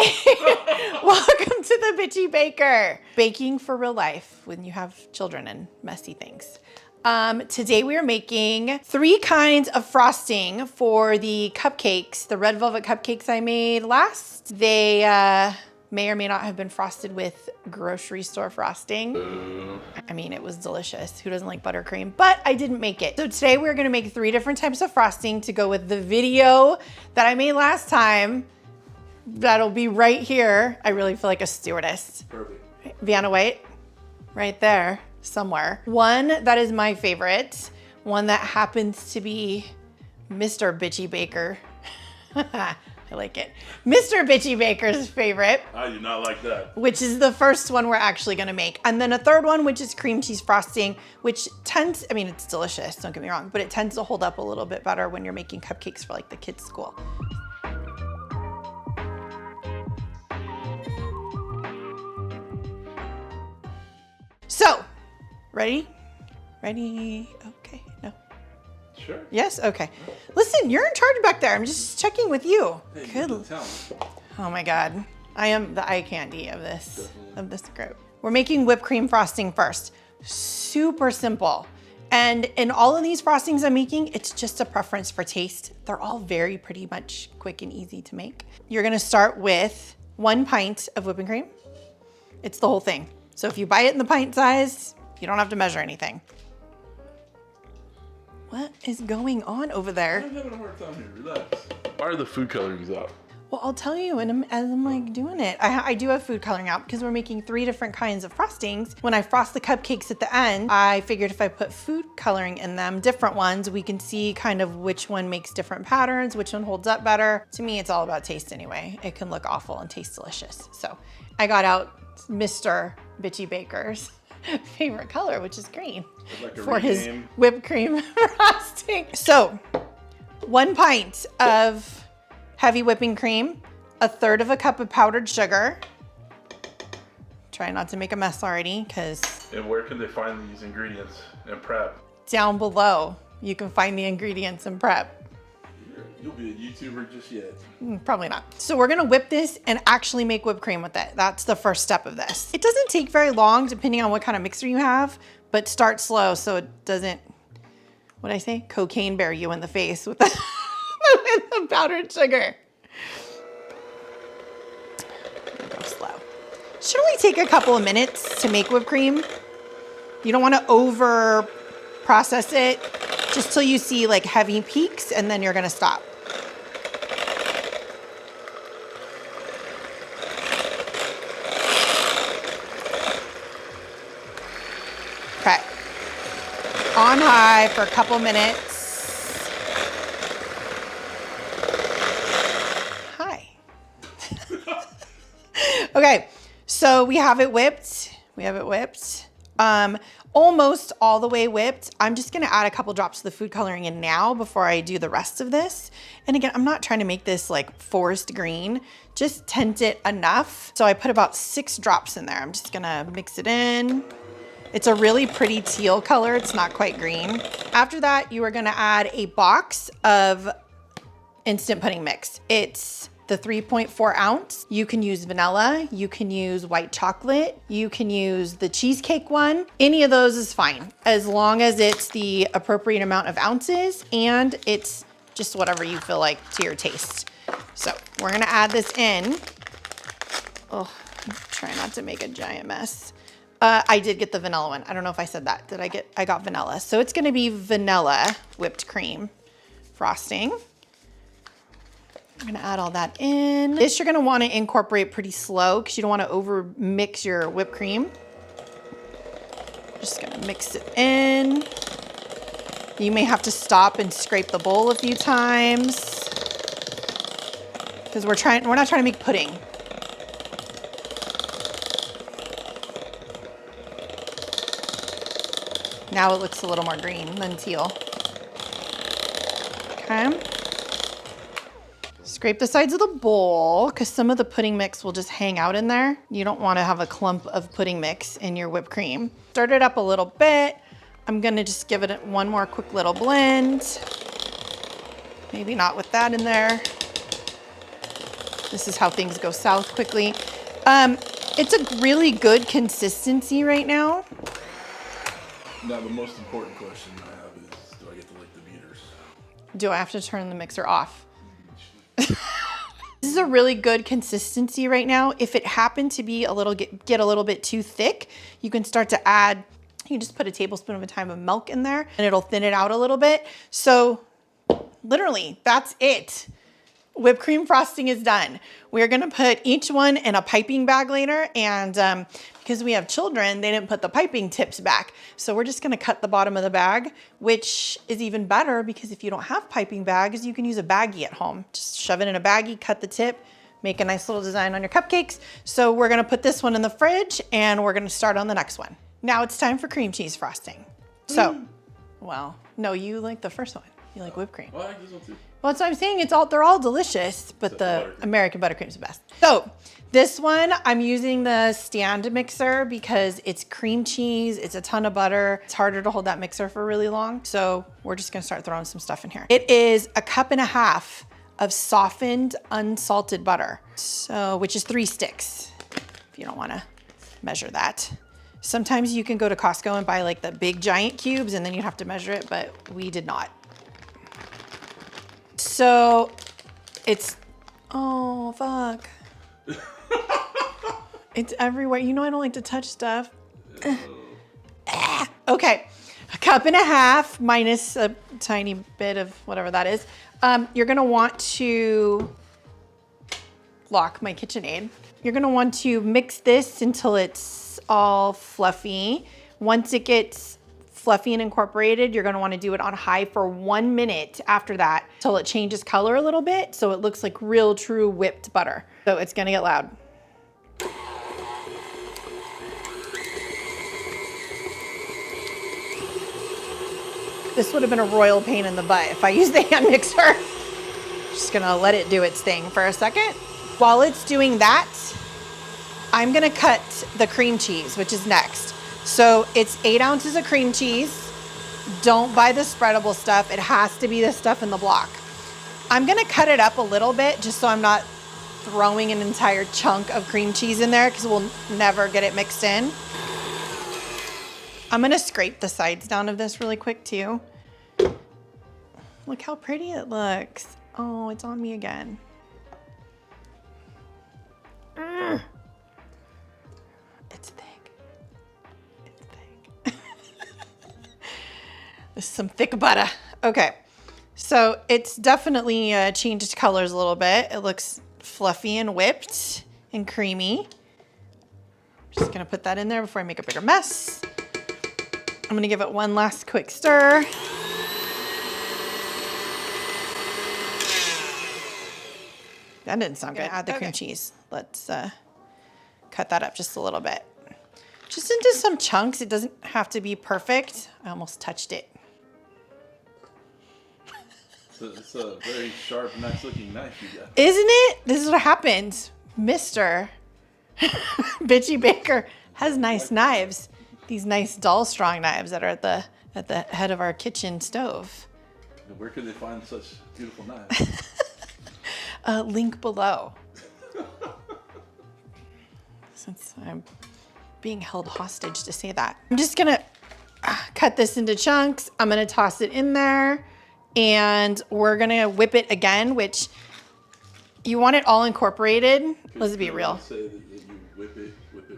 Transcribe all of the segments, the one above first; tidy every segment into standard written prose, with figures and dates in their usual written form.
Hi, welcome to the Bitchy Baker. Baking for real life when you have children and messy things. Today we are making 3 kinds of frosting for the cupcakes, the red velvet cupcakes I made last. They may or may not have been frosted with grocery store frosting. I mean, it was delicious. Who doesn't like buttercream? But I didn't make it. So today we're gonna make 3 different types of frosting to go with the video that I made last time. That'll be right here. I really feel like a stewardess. Perfect. Vienna White, right there, somewhere. One that is my favorite, one that happens to be Mr. Bitchy Baker. I like it. Mr. Bitchy Baker's favorite. I do not like that. Which is the first one we're actually gonna make. And then a third one, which is cream cheese frosting, which tends, I mean, it's delicious, don't get me wrong, but it tends to hold up a little bit better when you're making cupcakes for like the kids' school. So, ready? Ready? Okay, no. Sure. Yes, okay. Listen, you're in charge back there. I'm just checking with you. Hey, Good. you tell me. Oh my God. I am the eye candy of this group. We're making whipped cream frosting first. Super simple. And in all of these frostings I'm making, it's just a preference for taste. They're all very pretty much quick and easy to make. You're gonna start with 1 pint of whipping cream. It's the whole thing. So if you buy it in the pint size, you don't have to measure anything. What is going on over there? I'm having a hard time here. Relax. Why are the food colorings out? Well, I'll tell you as I'm like doing it. I do have food coloring out because we're making 3 different kinds of frostings. When I frost the cupcakes at the end, I figured if I put food coloring in them, different ones, we can see kind of which one makes different patterns, which one holds up better. To me, it's all about taste anyway. It can look awful and taste delicious. So I got out Mr. Bitchy Baker's favorite color, which is green, Like for his whipped cream frosting. So 1 pint of heavy whipping cream, 1/3 of a cup of powdered sugar. Try not to make a mess already, because And where can they find these ingredients and prep? down below you can find the ingredients and prep. You'll be a YouTuber just yet. Probably not. So we're gonna whip this and actually make whipped cream with it. That's the first step of this. It doesn't take very long depending on what kind of mixer you have, but start slow so it doesn't, what'd I say? Cocaine bear you in the face with the, with the powdered sugar. Go slow. Should only take a couple of minutes to make whipped cream. You don't wanna over process it just till you see like heavy peaks, and then you're gonna stop. Okay, on high for a couple minutes. Hi. Okay, so we have it whipped. Almost all the way whipped. I'm just gonna add a couple drops of the food coloring in now before I do the rest of this. And again, I'm not trying to make this like forest green, just tint it enough. So I put about 6 drops in there. I'm just gonna mix it in. It's a really pretty teal color. It's not quite green. After that, you are gonna add a box of instant pudding mix. It's the 3.4 ounce. You can use vanilla, you can use white chocolate, you can use the cheesecake one. Any of those is fine, as long as it's the appropriate amount of ounces and it's just whatever you feel like to your taste. So we're gonna add this in. Oh, try not to make a giant mess. I did get the vanilla one. I don't know if I said that. I got vanilla. So it's gonna be vanilla whipped cream frosting. I'm gonna add all that in. This you're gonna wanna incorporate pretty slow because you don't wanna over mix your whipped cream. Just gonna mix it in. You may have to stop and scrape the bowl a few times because we're not trying to make pudding. Now it looks a little more green than teal. Okay. Scrape the sides of the bowl because some of the pudding mix will just hang out in there. You don't want to have a clump of pudding mix in your whipped cream. Stir it up a little bit. I'm gonna just give it one more quick little blend. Maybe not with that in there. This is how things go south quickly. It's a really good consistency right now. Now the most important question I have is, do I get to lick the beaters? Do I have to turn the mixer off? This is a really good consistency right now. If it happened to be get a little bit too thick, you can start to add, you can just put a tablespoon at a time of milk in there and it'll thin it out a little bit. So literally, that's it. Whipped cream frosting is done. We're gonna put each one in a piping bag later, and because we have children, they didn't put the piping tips back. So we're just gonna cut the bottom of the bag, which is even better because if you don't have piping bags, you can use a baggie at home. Just shove it in a baggie, cut the tip, make a nice little design on your cupcakes. So we're gonna put this one in the fridge and we're gonna start on the next one. Now it's time for cream cheese frosting. So, well, no, you like the first one. You like whipped cream. Well, I like this one too. Well, that's what I'm saying. They're all delicious, but the American buttercream is the best. So this one, I'm using the stand mixer because it's cream cheese. It's a ton of butter. It's harder to hold that mixer for really long. So we're just gonna start throwing some stuff in here. It is 1.5 cups of softened, unsalted butter. So, which is 3 sticks, if you don't wanna measure that. Sometimes you can go to Costco and buy like the big giant cubes and then you have to measure it, but we did not. So it's, oh, fuck. It's everywhere. You know I don't like to touch stuff. Okay, 1.5 cups minus a tiny bit of whatever that is. You're gonna want to lock my KitchenAid. You're gonna want to mix this until it's all fluffy. Once it gets fluffy and incorporated, you're gonna wanna do it on high for 1 minute after that till it changes color a little bit so it looks like real true whipped butter. So it's gonna get loud. This would have been a royal pain in the butt if I used the hand mixer. Just gonna let it do its thing for a second. While it's doing that, I'm gonna cut the cream cheese, which is next. So it's 8 ounces of cream cheese. Don't buy the spreadable stuff. It has to be the stuff in the block. I'm gonna cut it up a little bit just so I'm not throwing an entire chunk of cream cheese in there because we'll never get it mixed in. I'm gonna scrape the sides down of this really quick too. Look how pretty it looks. Oh, it's on me again. It's thick. This is some thick butter. Okay, so it's definitely changed colors a little bit. It looks fluffy and whipped and creamy. Just gonna put that in there before I make a bigger mess. I'm gonna give it one last quick stir. That didn't sound good. Add the cream cheese. Let's cut that up just a little bit. Just into some chunks. It doesn't have to be perfect. I almost touched it. It's a very sharp, nice looking knife you got. Isn't it? This is what happens. Mr. Bitchy Baker has nice knives. These nice Dalstrong knives that are at the head of our kitchen stove. Where could they find such beautiful knives? Link below. Since I'm being held hostage to say that. I'm just gonna cut this into chunks. I'm gonna toss it in there and we're gonna whip it again, which you want it all incorporated. Let's be real. Say that you whip it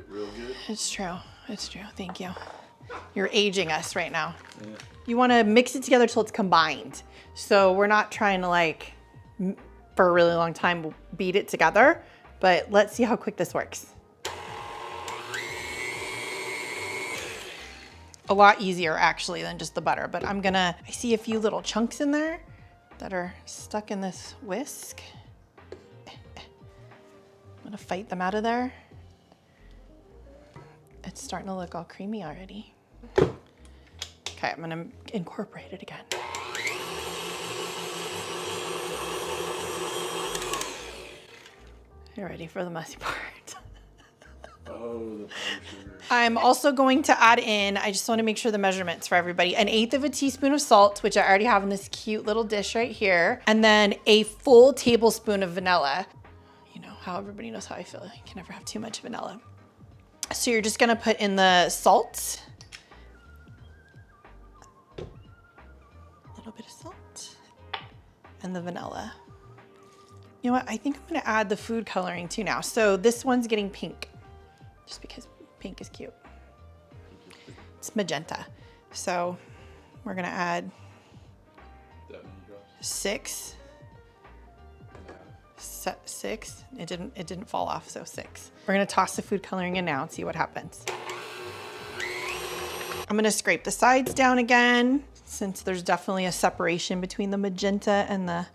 real good. It's true. It's true. Thank you. You're aging us right now. Yeah. You want to mix it together till it's combined. So we're not trying to like, for a really long time, beat it together, but let's see how quick this works. A lot easier actually than just the butter, but I see a few little chunks in there that are stuck in this whisk. I'm gonna fight them out of there. It's starting to look all creamy already. Okay, I'm gonna incorporate it again. You're ready for the messy part. Oh, the powdered sugar. I'm also going to add in, I just want to make sure the measurements for everybody, 1/8 teaspoon of salt, which I already have in this cute little dish right here, and then a full tablespoon of vanilla. You know, how everybody knows how I feel. You can never have too much vanilla. So you're just gonna put in the salt. A little bit of salt. And the vanilla. You know what? I think I'm gonna add the food coloring too now. So this one's getting pink, just because pink is cute. It's magenta. So we're gonna add 6. 6. It didn't fall off, so 6. We're gonna toss the food coloring in now and see what happens. I'm gonna scrape the sides down again, since there's definitely a separation between the magenta and the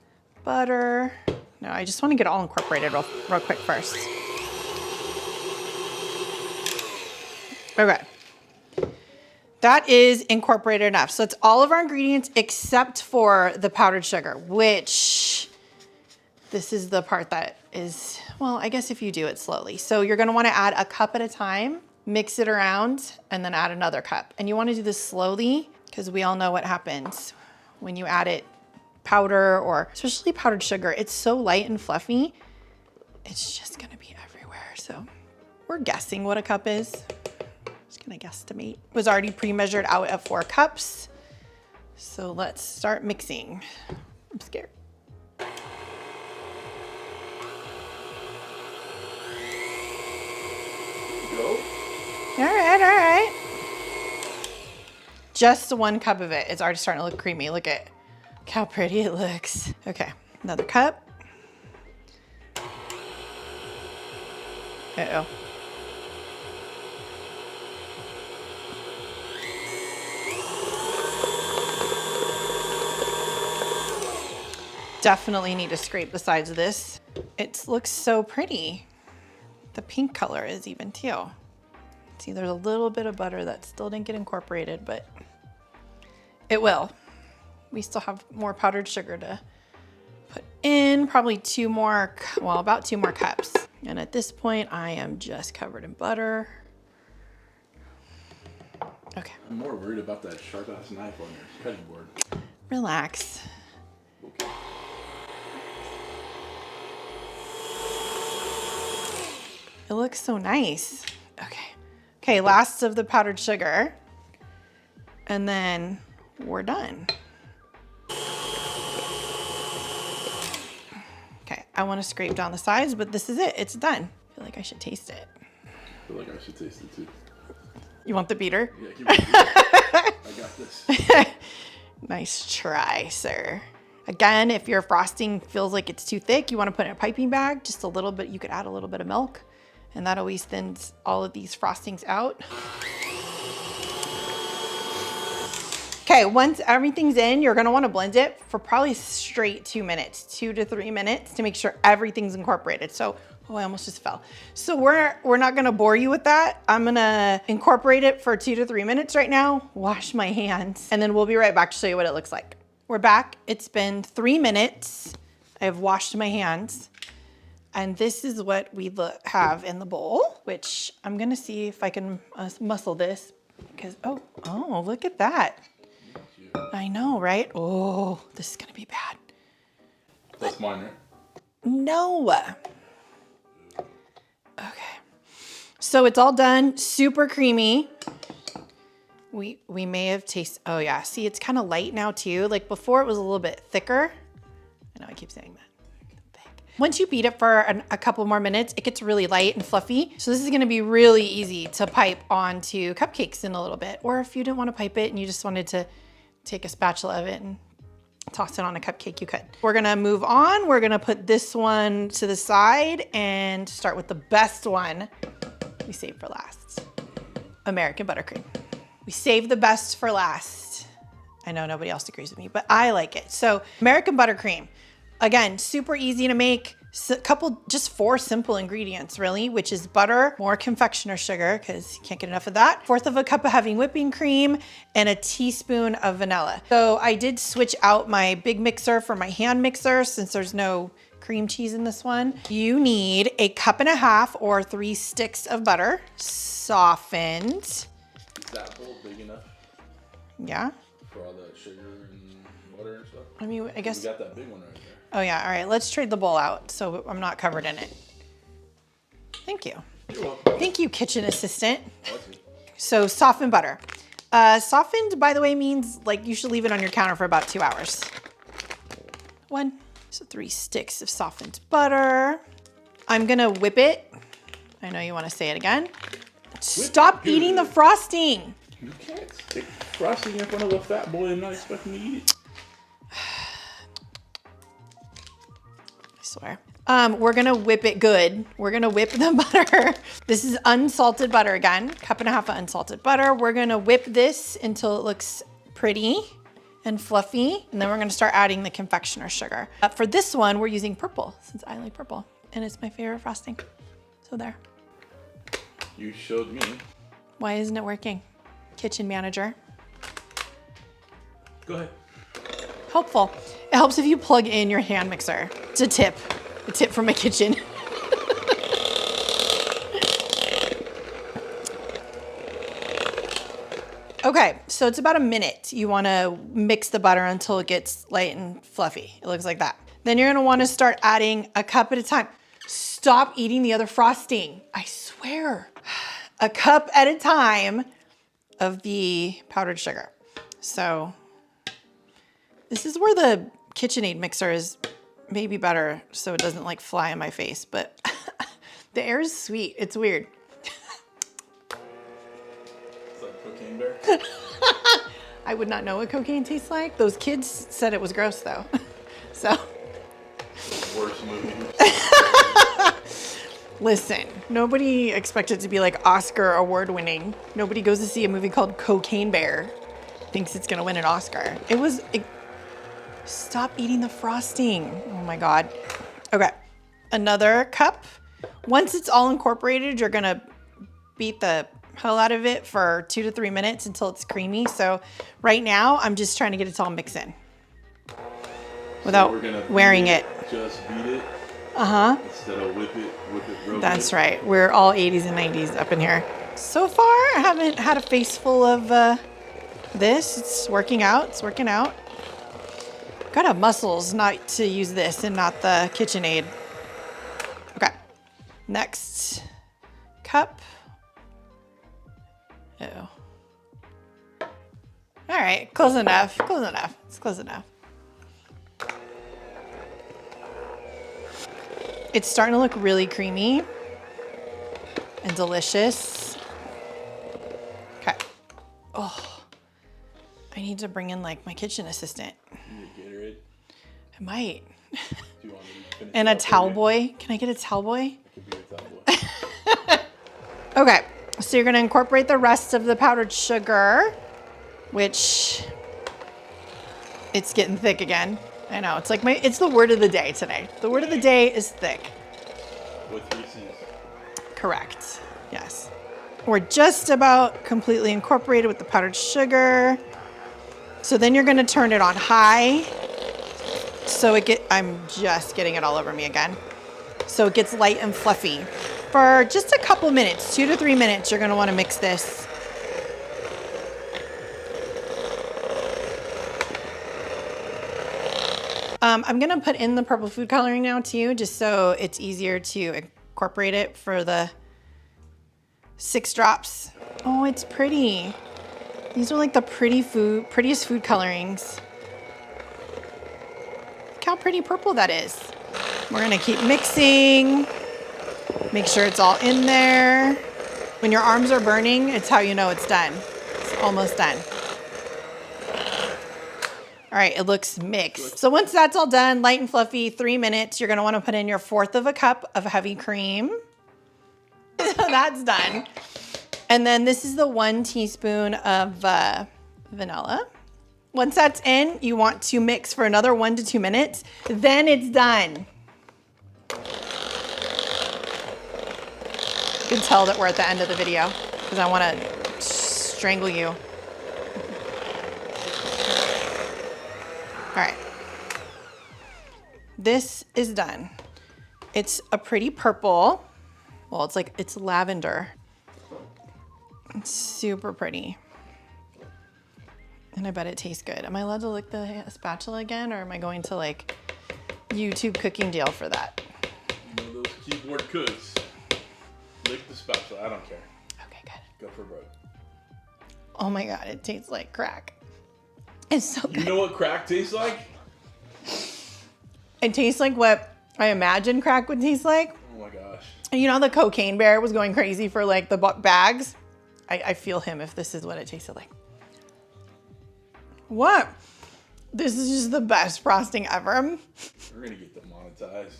butter. No, I just wanna get it all incorporated real quick first. Okay. That is incorporated enough. So it's all of our ingredients except for the powdered sugar, which this is the part that is, well, I guess if you do it slowly. So you're gonna wanna add a cup at a time, mix it around, and then add another cup. And you wanna do this slowly, because we all know what happens when you add it powder, or especially powdered sugar. It's so light and fluffy, it's just gonna be everywhere. So we're guessing what a cup is. Just gonna guesstimate. It was already pre-measured out at 4 cups. So let's start mixing. I'm scared. All right. Just 1 cup of it. It's already starting to look creamy. Look how pretty it looks. Okay, another cup. Uh-oh. Definitely need to scrape the sides of this. It looks so pretty. The pink color is even too. See, there's a little bit of butter that still didn't get incorporated, but it will. We still have more powdered sugar to put in, probably about 2 more cups. And at this point, I am just covered in butter. Okay. I'm more worried about that sharp ass knife on your cutting board. Relax. Okay. It looks so nice. Okay, last of the powdered sugar. And then we're done. Okay, I want to scrape down the sides, but this is it. It's done. I feel like I should taste it. I feel like I should taste it too. You want the beater? Yeah, give me the beater. I got this. Nice try, sir. Again, if your frosting feels like it's too thick, you want to put it in a piping bag, just a little bit. You could add a little bit of milk, and that always thins all of these frostings out. Okay, once everything's in, you're gonna wanna blend it for probably straight 2 minutes, 2 to 3 minutes, to make sure everything's incorporated. So, oh, I almost just fell. So we're not gonna bore you with that. I'm gonna incorporate it for 2 to 3 minutes right now, wash my hands, and then we'll be right back to show you what it looks like. We're back. It's been 3 minutes. I have washed my hands. And this is what we have in the bowl, which I'm gonna see if I can muscle this, because, oh, look at that. I know, right? Oh, this is gonna be bad. That's mine, right? No. Okay. So it's all done, super creamy. We may have tasted, oh yeah, see, it's kind of light now too. Like before it was a little bit thicker. I know I keep saying that. Once you beat it for a couple more minutes, it gets really light and fluffy. So this is gonna be really easy to pipe onto cupcakes in a little bit. Or if you didn't wanna pipe it and you just wanted to take a spatula of it and toss it on a cupcake, you could. We're gonna move on. We're gonna put this one to the side and start with the best one we saved for last. American buttercream. We saved the best for last. I know nobody else agrees with me, but I like it. So American buttercream. Again, super easy to make. Just 4 simple ingredients really, which is butter, more confectioner sugar, because you can't get enough of that, 1/4 of a cup of heavy whipping cream, and a teaspoon of vanilla. So I did switch out my big mixer for my hand mixer since there's no cream cheese in this one. You need 1.5 cups or 3 sticks of butter, softened. Is that bowl big enough? Yeah. For all the sugar and water and stuff? I mean, I guess. We got that big one right there. Oh yeah, all right, let's trade the bowl out so I'm not covered in it. Thank you. You're welcome. Thank you, kitchen assistant. That's it. So softened butter. Softened, by the way, means like you should leave it on your counter for about 2 hours. 1. So 3 sticks of softened butter. I'm gonna whip it. I know you wanna say it again. Stop eating the frosting. You can't stick frosting in front of a fat boy and not expect him to eat it. I swear. We're gonna whip it good. We're gonna whip the butter. This is unsalted butter again, 1.5 cups of unsalted butter. We're gonna whip this until it looks pretty and fluffy. And then we're gonna start adding the confectioner sugar. For this one, we're using purple since I like purple and it's my favorite frosting. So there. You showed me. Why isn't it working? Kitchen manager. Go ahead. Helpful. It helps if you plug in your hand mixer. It's a tip from my kitchen. Okay, so it's about a minute. You wanna mix the butter until it gets light and fluffy. It looks like that. Then you're gonna wanna start adding a cup at a time. Stop eating the other frosting, I swear. A cup at a time of the powdered sugar. So this is where the KitchenAid mixer is maybe better so it doesn't like fly in my face, but the air is sweet. It's weird. It's like cocaine bear. I would not know what cocaine tastes like. Those kids said it was gross though. So. Worst movie. Listen, nobody expected it to be like Oscar award winning. Nobody goes to see a movie called Cocaine Bear, thinks it's gonna win an Oscar. Stop eating the frosting. Oh my God. Okay, another cup. Once it's all incorporated, you're gonna beat the hell out of it for 2 to 3 minutes until it's creamy. So right now, I'm just trying to get it all mixed in without wearing it. Just beat it. Uh-huh. Instead of whip it real That's good. right. We're all 80s and 90s up in here. So far, I haven't had a face full of this. It's working out. It's working out. Gotta have muscles not to use this and not the KitchenAid. Okay. Next cup. Oh. All right. Close enough. Close enough. It's close enough. It's starting to look really creamy and delicious. Okay. Oh, I need to bring in like my kitchen assistant. You need Gatorade? I might. Do you want me to finish And it a up towel for you? boy. Can I get a towel boy? I can be your towel boy. Okay, so you're gonna incorporate the rest of the powdered sugar, which it's getting thick again. I know, it's like it's the word of the day today. The word of the day is thick. With 3 C's. Correct, yes. We're just about completely incorporated with the powdered sugar. So then you're gonna turn it on high. So I'm just getting it all over me again. So it gets light and fluffy. For just a couple minutes, 2 to 3 minutes, you're gonna wanna mix this. I'm gonna put in the purple food coloring now too, just so it's easier to incorporate it for the 6 drops. Oh, it's pretty. These are like the prettiest food colorings. Look how pretty purple that is. We're gonna keep mixing. Make sure it's all in there. When your arms are burning, it's how you know it's done. It's almost done. All right, it looks mixed. So once that's all done, light and fluffy, 3 minutes, you're gonna wanna put in your 1/4 cup of heavy cream. That's done. And then this is the 1 teaspoon of vanilla. Once that's in, you want to mix for another 1 to 2 minutes. Then it's done. You can tell that we're at the end of the video because I want to strangle you. All right. This is done. It's a pretty purple. Well, it's lavender. It's super pretty. And I bet it tastes good. Am I allowed to lick the spatula again, or am I going to like YouTube cooking deal for that? One of those keyboard cooks. spatula. I don't care. Okay, good. Go for broke. Oh my God, it tastes like crack. It's so good. You know what crack tastes like? It tastes like what I imagine crack would taste like. Oh my gosh. You know, the cocaine bear was going crazy for like the bags. I feel him if this is what it tasted like. What? This is just the best frosting ever. We're gonna get demonetized.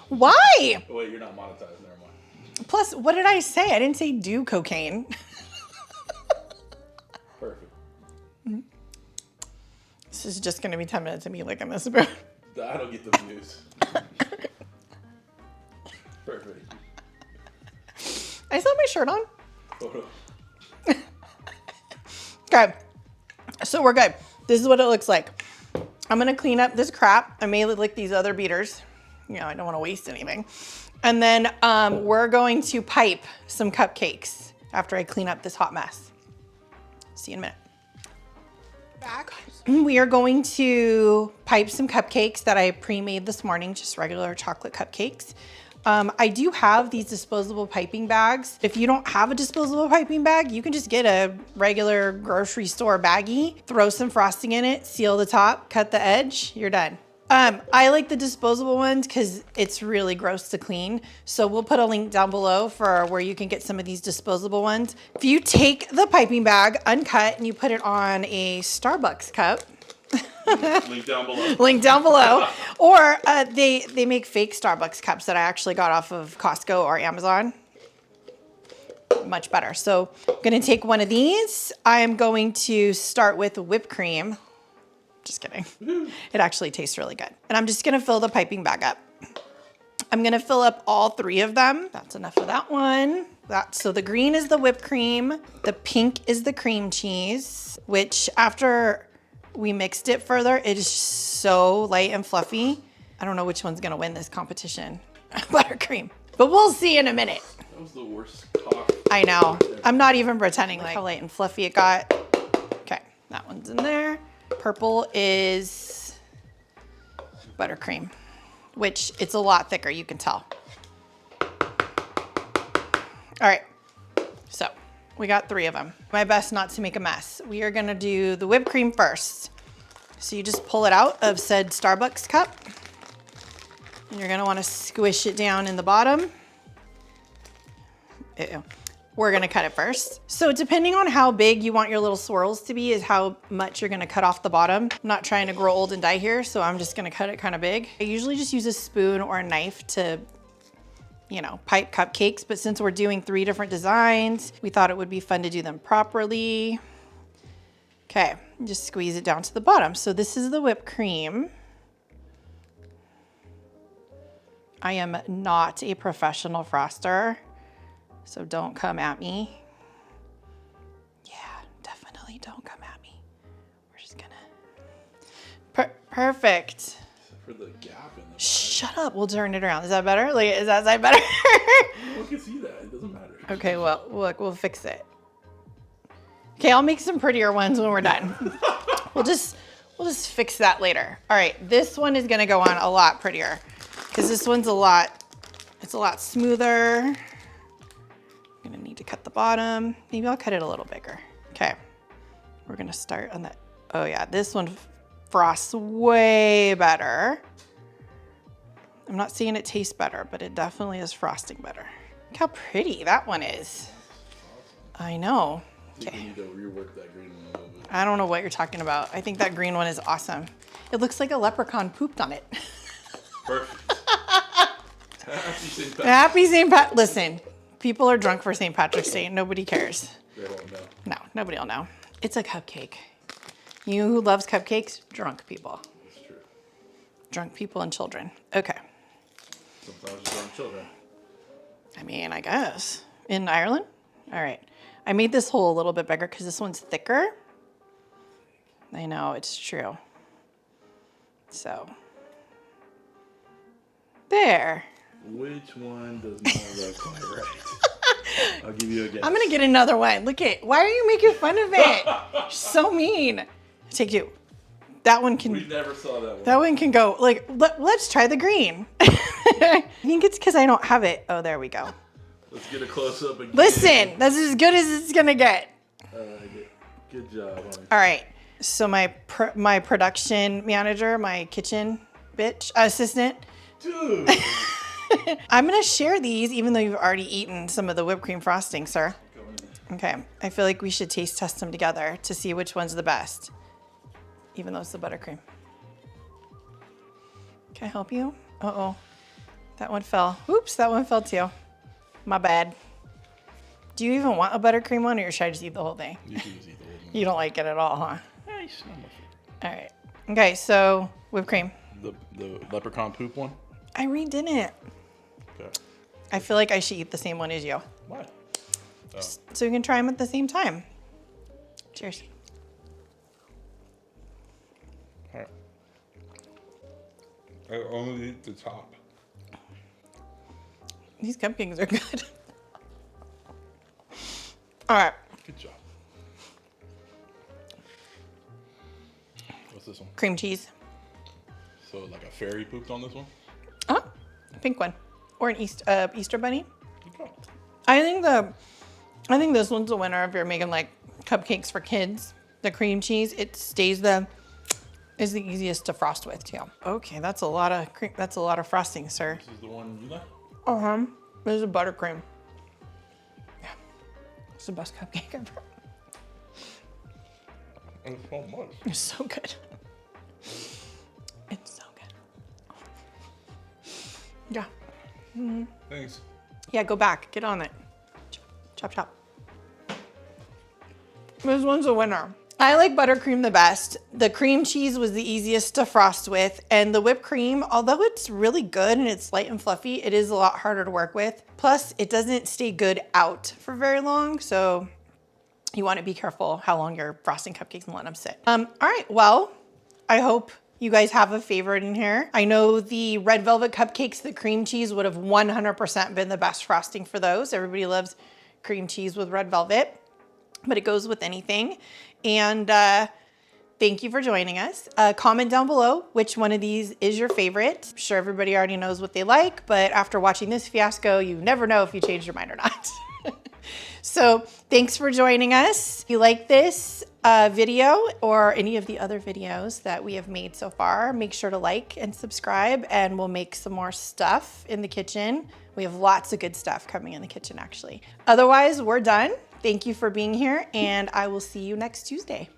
Why? Oh wait, you're not monetized. Never mind. Plus, what did I say? I didn't say do cocaine. Perfect. This is just gonna be 10 minutes of me licking this spoon. I don't get the views. Perfect. I still have my shirt on. Photo. Okay, so we're good. This is what it looks like. I'm gonna clean up this crap. I may lick these other beaters. You know, I don't wanna waste anything. And then we're going to pipe some cupcakes after I clean up this hot mess. See you in a minute. Back. We are going to pipe some cupcakes that I pre-made this morning, just regular chocolate cupcakes. I do have these disposable piping bags. If you don't have a disposable piping bag, you can just get a regular grocery store baggie, throw some frosting in it, seal the top, cut the edge, you're done. I like the disposable ones because it's really gross to clean. So we'll put a link down below for where you can get some of these disposable ones. If you take the piping bag uncut and you put it on a Starbucks cup, Link down below. link down below. Or they make fake Starbucks cups that I actually got off of Costco or Amazon. Much better. So I'm gonna take one of these. I am going to start with whipped cream. Just kidding. It actually tastes really good. And I'm just gonna fill the piping bag up. I'm gonna fill up all 3 of them. That's enough of that one. So the green is the whipped cream. The pink is the cream cheese, which after we mixed it further, it is so light and fluffy. I don't know which one's gonna win this competition. Buttercream. But we'll see in a minute. That was the worst cough. I know. I'm not even pretending like how light and fluffy it got. Okay, that one's in there. Purple is buttercream, which it's a lot thicker, you can tell. All right, so we got 3 of them. My best not to make a mess. We are gonna do the whipped cream first. So you just pull it out of said Starbucks cup. And you're gonna wanna squish it down in the bottom. Ew. We're gonna cut it first. So depending on how big you want your little swirls to be is how much you're gonna cut off the bottom. I'm not trying to grow old and die here, so I'm just gonna cut it kind of big. I usually just use a spoon or a knife to, you know, pipe cupcakes, but since we're doing 3 different designs, we thought it would be fun to do them properly. Okay, just squeeze it down to the bottom. So this is the whipped cream. I am not a professional froster, so don't come at me. Yeah, definitely don't come at me. We're just gonna... Perfect. For the gap in the Shut up, we'll turn it around. Is that better? Like, is that side better? We can see that, it doesn't matter. Okay, well, look, we'll fix it. Okay, I'll make some prettier ones when we're done. We'll just fix that later. All right, this one is gonna go on a lot prettier because this one's it's a lot smoother. I'm gonna need to cut the bottom. Maybe I'll cut it a little bigger. Okay, we're gonna start on that. Oh yeah, this one frosts way better. I'm not saying it tastes better, but it definitely is frosting better. Look how pretty that one is. I know. I think we need to rework that green one a little bit. I don't know what you're talking about. I think that green one is awesome. It looks like a leprechaun pooped on it. Perfect. Happy St. Patrick's. Happy St. Pat. Listen, people are drunk for St. Patrick's Day. Nobody cares. They won't know. No, nobody will know. It's a cupcake. You who loves cupcakes, drunk people. It's true. Drunk people and children. Okay. Sometimes it's on children. I mean, I guess. In Ireland? All right. I made this hole a little bit bigger because this one's thicker. I know, it's true. So, there. Which one does not look quite right? I'll give you a guess. I'm gonna get another one. Look at, why are you making fun of it? You're so mean. Take 2. That one can. We never saw that one. That one can go, like, let's try the green. I think it's because I don't have it. Oh, there we go. Let's get a close up again. Listen, that's as good as it's gonna get. Good job, honey. All right. So my production manager, my kitchen assistant. Dude. I'm gonna share these, even though you've already eaten some of the whipped cream frosting, sir. Okay. I feel like we should taste test them together to see which one's the best, even though it's the buttercream. Can I help you? Uh-oh. That one fell. Oops, that one fell too. My bad. Do you even want a buttercream one, or should I just eat the whole thing? You can just eat the whole thing. You don't like it at all, huh? Nice. All right. Okay, so whipped cream. The leprechaun poop one? I redid it. Okay. I feel like I should eat the same one as you. Why? Oh. So we can try them at the same time. Cheers. All right. I only eat the top. These cupcakes are good. All right. Good job. What's this one? Cream cheese. So like a fairy pooped on this one? Uh-huh. Pink one. Or an Easter bunny. Okay. I think this one's the winner if you're making like cupcakes for kids. The cream cheese, it is the easiest to frost with too. Okay, that's a lot of frosting, sir. This is the one you like? Uh-huh. This is a buttercream. Yeah. It's the best cupcake ever. It's so much. It's so good. It's so good. Yeah. Mm-hmm. Thanks. Yeah, go back. Get on it. Chop, chop. This one's a winner. I like buttercream the best. The cream cheese was the easiest to frost with, and the whipped cream, although it's really good and it's light and fluffy, it is a lot harder to work with. Plus, it doesn't stay good out for very long, so you want to be careful how long you're frosting cupcakes and letting them sit. All right, well, I hope you guys have a favorite in here. I know the red velvet cupcakes, the cream cheese would have 100% been the best frosting for those. Everybody loves cream cheese with red velvet, but it goes with anything. And thank you for joining us. Comment down below which one of these is your favorite. I'm sure everybody already knows what they like, but after watching this fiasco, you never know if you changed your mind or not. So thanks for joining us. If you like this video or any of the other videos that we have made so far, make sure to like and subscribe, and we'll make some more stuff in the kitchen. We have lots of good stuff coming in the kitchen, actually. Otherwise, we're done. Thank you for being here, and I will see you next Tuesday.